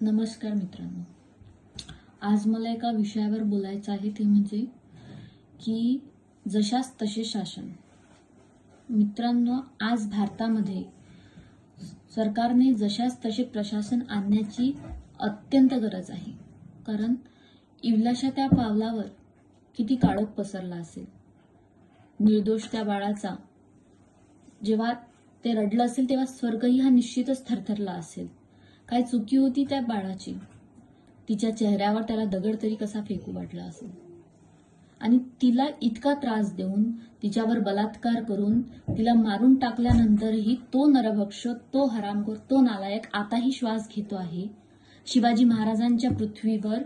नमस्कार मित्रांनो, आज मला एका विषयावर बोलायचं आहे, ते म्हणजे की जशास तसे शासन. मित्रांनो, आज भारतामध्ये सरकारने जशास तसे प्रशासन आणण्याची अत्यंत गरज आहे. कारण इवल्याशा त्या पावलावर किती काळोख पसरला असेल. निर्दोष त्या बाळाचा जेव्हा ते रडलं असेल तेव्हा स्वर्गही हा निश्चितच थरथरला असेल. काय चुकी होती त्या बाळाची, तिच्या चेहऱ्यावर त्याला दगड तरी कसा फेकू वाटला असेल. आणि तिला इतका त्रास देऊन, तिच्यावर बलात्कार करून, तिला मारून टाकल्यानंतरही तो नरभक्ष, तो हरामखोर, तो नालायक आताही श्वास घेतो आहे. शिवाजी महाराजांच्या पृथ्वीवर,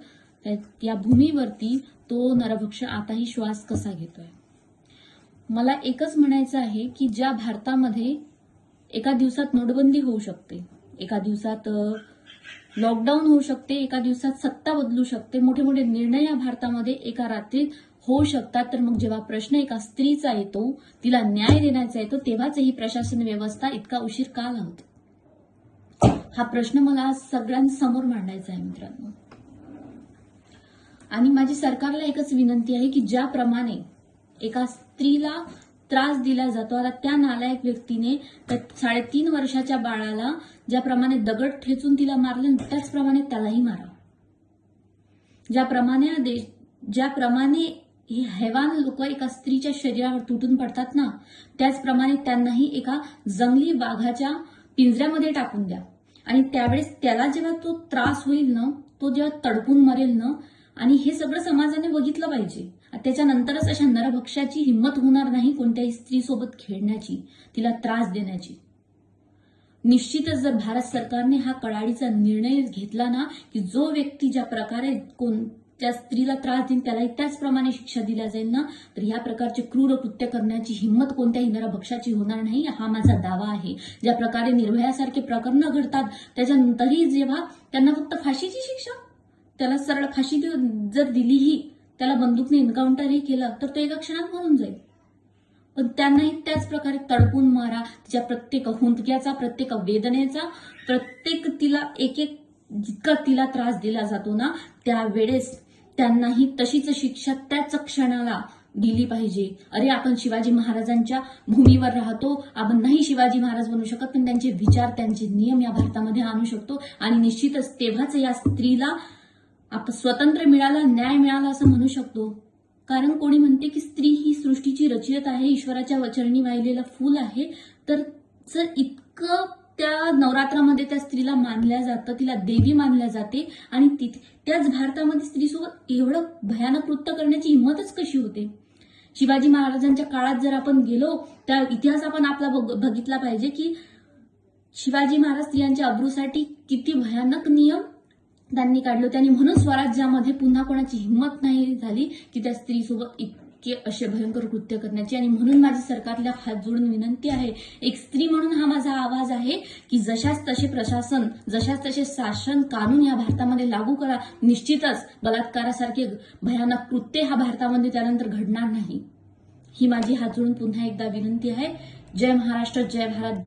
या भूमीवरती तो नरभक्ष आताही श्वास कसा घेतोय. मला एकच म्हणायचं आहे की ज्या भारतामध्ये एका दिवसात नोटबंदी होऊ शकते, एका दिवसात लॉकडाऊन होऊ शकते, एका दिवसात सत्ता बदलू शकते, मोठे मोठे निर्णय या भारतामध्ये एका रात्रीत होऊ शकतात, तर मग जेव्हा प्रश्न एका स्त्रीचा येतो, तिला न्याय देण्याचा येतो, तेव्हाच ही प्रशासन व्यवस्था इतका उशीर का लावते, हा प्रश्न मला आज सगळ्यांसमोर मांडायचा आहे मित्रांनो. आणि माझी सरकारला एकच विनंती आहे की ज्याप्रमाणे एका स्त्रीला त्रास दिला जातो, आता त्या नालायक व्यक्तीने त्या 3.5 वर्षाच्या बाळाला ज्याप्रमाणे दगड ठेचून तिला मारलं, त्याचप्रमाणे त्यालाही मारा. ज्याप्रमाणे हे हैवान लोक एका स्त्रीच्या शरीरावर तुटून पडतात ना, त्याचप्रमाणे त्यांनाही एका जंगली वाघाच्या पिंजऱ्यामध्ये टाकून द्या. आणि त्यावेळेस त्याला जेव्हा तो त्रास होईल ना, तो जेव्हा तडपून मरेल ना, आणि हे सगळं समाजाने बघितलं पाहिजे. त्याच्यानंतरच अशा नरभक्षाची हिंमत होणार नाही कोणत्याही स्त्रीसोबत खेळण्याची, तिला त्रास देण्याची. निश्चितच जर भारत सरकारने हा कडाडीचा निर्णय घेतला ना, की जो व्यक्ती ज्या प्रकारे त्या स्त्रीला त्रास देईल त्यालाही त्याचप्रमाणे शिक्षा दिल्या जाईल ना, तर या प्रकारचे क्रूर कृत्य करण्याची हिंमत कोणत्याही नरभक्षाची होणार नाही, हा माझा दावा आहे. ज्या प्रकारे निर्भयासारखे प्रकरण घडतात, त्याच्यानंतरही जेव्हा त्यांना फक्त फाशीची शिक्षा, त्याला सरळ फाशी जर दिलीही, त्याला बंदूकने एन्काउंटरही केलं, तर तो एका क्षणात मरून जाईल. पण त्यांनाही त्याच प्रकारे तडपून मारा. तिच्या प्रत्येक हुंदक्याचा, प्रत्येक वेदनेचा, प्रत्येक तिला एक एक जितका तिला त्रास दिला जातो ना, त्यावेळेस त्यांनाही तशीच शिक्षा त्याच क्षणाला दिली पाहिजे. अरे, आपण शिवाजी महाराजांच्या भूमीवर राहतो, आपण नाही शिवाजी महाराज बनू शकत, पण त्यांचे विचार, त्यांचे नियम या भारतामध्ये आणू शकतो. आणि निश्चितच तेव्हाच या स्त्रीला स्वतंत्र मिळाला, न्याय मिळाला असं म्हणू शकतो. कारण कोणी म्हणते की स्त्री ही सृष्टीची रचयिता आहे, ईश्वराच्या चरणी वाहिलेलं फूल आहे. तर जर इतकं त्या नवरात्रामध्ये त्या स्त्रीला मानल्या जातं, तिला देवी मानल्या जाते, आणि त्याच भारतामध्ये स्त्रीसोबत एवढं भयानक कृत्य करण्याची हिंमतच कशी होते. शिवाजी महाराजांच्या काळात जर आपण गेलो, त्या इतिहास आपण आपला बघितला पाहिजे की शिवाजी महाराज स्त्रियांच्या अब्रूसाठी किती भयानक नियम त्यांनी काढलो. त्यांनी म्हणून स्वराज्यामध्ये पुन्हा कोणाची हिंमत नाही झाली की त्या स्त्रीसोबत इतके असे भयंकर कृत्य करण्याची. आणि म्हणून माझी सरकारला हात जोडून विनंती आहे, एक स्त्री म्हणून हा माझा आवाज आहे की जशाच तसे प्रशासन, जशाच तसे शासन कानून या भारतामध्ये लागू करा. निश्चितच बलात्कारासारखे भयानक कृत्य हा भारतामध्ये त्यानंतर घडणार नाही, ही माझी हात जोडून पुन्हा एकदा विनंती आहे. जय महाराष्ट्र, जय भारत.